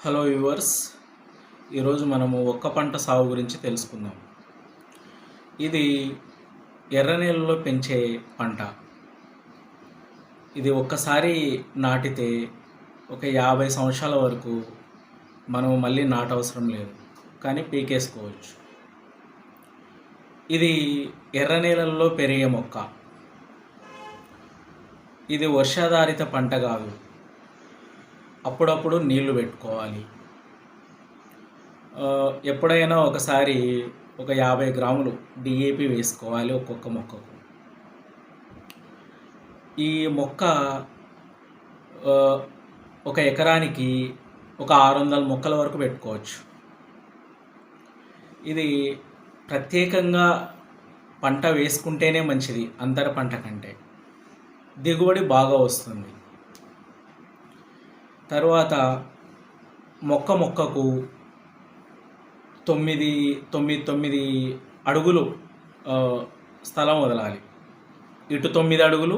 Hello viewers, ఈరోజు మనము ఒక్క పంట సాగు గురించి తెలుసుకుందాం. ఇది ఎర్ర నేలలో పెంచే పంట. ఇది ఒక్కసారి నాటితే ఒక 50 సంవత్సరాల వరకు మనం మళ్ళీ నాటవసరం లేదు, కానీ పీకేసుకోవచ్చు. ఇది ఎర్ర నేలల్లో పెరిగే మొక్క. ఇది వర్షాధారిత పంట కాదు, అప్పుడప్పుడు నీళ్లు పెట్టుకోవాలి. ఎప్పుడైనా ఒకసారి ఒక 50 గ్రాములు డిఏపి వేసుకోవాలి ఒక్కొక్క మొక్కకు. ఈ మొక్క ఒక ఎకరానికి ఒక 600 మొక్కల వరకు పెట్టుకోవచ్చు. ఇది ప్రత్యేకంగా పంట వేసుకుంటేనే మంచిది, అంతర పంట కంటే దిగుబడి బాగా వస్తుంది. తర్వాత మొక్కకు 9 అడుగులు స్థలం వదలాలి. ఇటు 9 అడుగులు,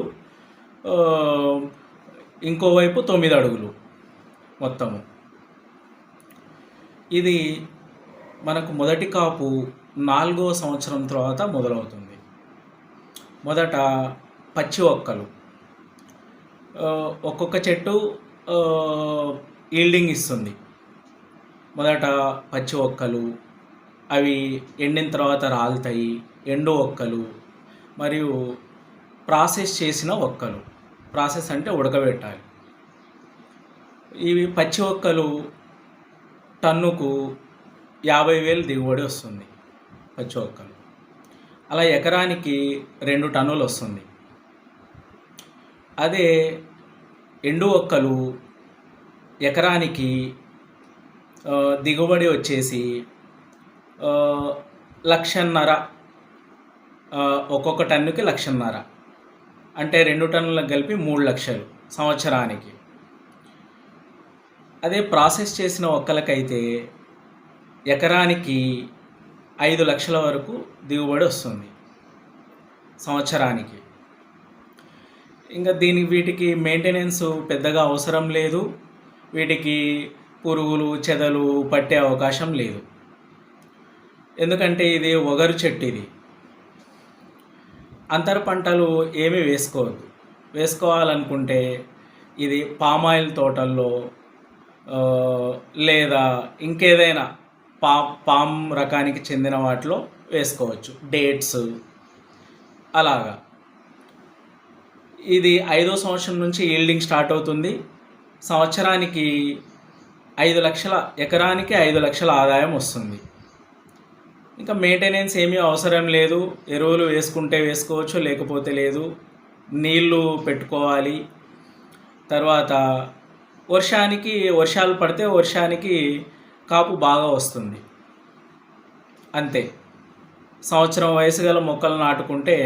ఇంకోవైపు 9 అడుగులు మొత్తము. ఇది మనకు మొదటి కాపు 4వ సంవత్సరం తర్వాత మొదలవుతుంది. మొదట పచ్చి ఒక్కలు, ఒక్కొక్క చెట్టు ఈల్డింగ్ ఇస్తుంది. మొదట పచ్చి ఒక్కలు, అవి ఎండిన తర్వాత రాలుతాయి. ఎండు ఒక్కలు మరియు ప్రాసెస్ చేసిన ఒక్కలు. ప్రాసెస్ అంటే ఉడకబెట్టాలి. ఇవి పచ్చి ఒక్కలు టన్నుకు 50,000 దిగుబడి వస్తుంది. పచ్చి ఒక్కలు అలా ఎకరానికి 2 టన్నులు వస్తుంది. అదే ఎండు ఒక్కలు ఎకరానికి దిగుబడి వచ్చేసి 1,50,000. ఒక్కొక్క టన్నుకి 1,50,000 అంటే 2 టన్నులకు కలిపి 3 లక్షలు సంవత్సరానికి. అదే ప్రాసెస్ చేసిన ఒక్కలకైతే ఎకరానికి 5 లక్షల వరకు దిగుబడి వస్తుంది సంవత్సరానికి. ఇంకా వీటికి మెయింటెనెన్స్ పెద్దగా అవసరం లేదు. వీటికి పురుగులు చెదలు పట్టే అవకాశం లేదు, ఎందుకంటే ఇది ఒగరు చెట్టు. ఇది అంతర పంటలు ఏమీ వేసుకోవద్దు. వేసుకోవాలనుకుంటే ఇది పామాయిల్ తోటల్లో లేదా ఇంకేదైనా పామ్ రకానికి చెందిన వాటిలో వేసుకోవచ్చు. డేట్స్ అలాగా. ఇది 5వ సంవత్సరం నుంచి ఈల్డింగ్ స్టార్ట్ అవుతుంది. సంవత్సరానికి 5 లక్షల, ఎకరానికి 5 లక్షల ఆదాయం వస్తుంది. ఇంకా మెయింటెనెన్స్ ఏమీ అవసరం లేదు. ఎరువులు వేసుకుంటే వేసుకోవచ్చు, లేకపోతే లేదు. నీళ్ళు పెట్టుకోవాలి. తర్వాత వర్షాలు పడితే వర్షానికి కాపు బాగా వస్తుంది. అంతే. సంవత్సరం వయసు గల మొక్కలు నాటుకుంటే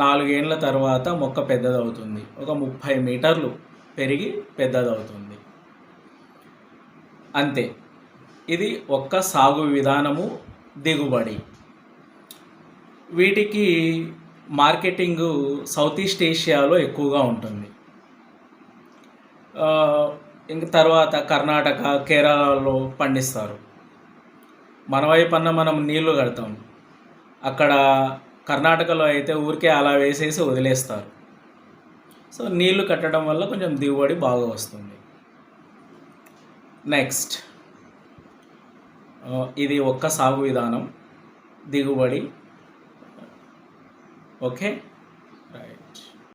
4 ఏళ్ళ తర్వాత మొక్క పెద్దదవుతుంది. ఒక 30 మీటర్లు పెరిగి పెద్దదవుతుంది. అంతే. ఇది ఒక్క సాగు విధానము, దిగుబడి. వీటికి మార్కెటింగు సౌత్ ఈస్ట్ ఏషియాలో ఎక్కువగా ఉంటుంది. ఇంక తర్వాత కర్ణాటక, కేరళలో పండిస్తారు. మన వైపన్న మనం నీళ్లు కడతాం. అక్కడ కర్ణాటకలో అయితే ఊరికే అలా వేసేసి వదిలేస్తారు. సో నీళ్లు కట్టడం వల్ల కొంచెం దిగుబడి బాగా వస్తుంది. నెక్స్ట్, ఇది ఒక్క సాగు విధానం, దిగుబడి. ఓకే.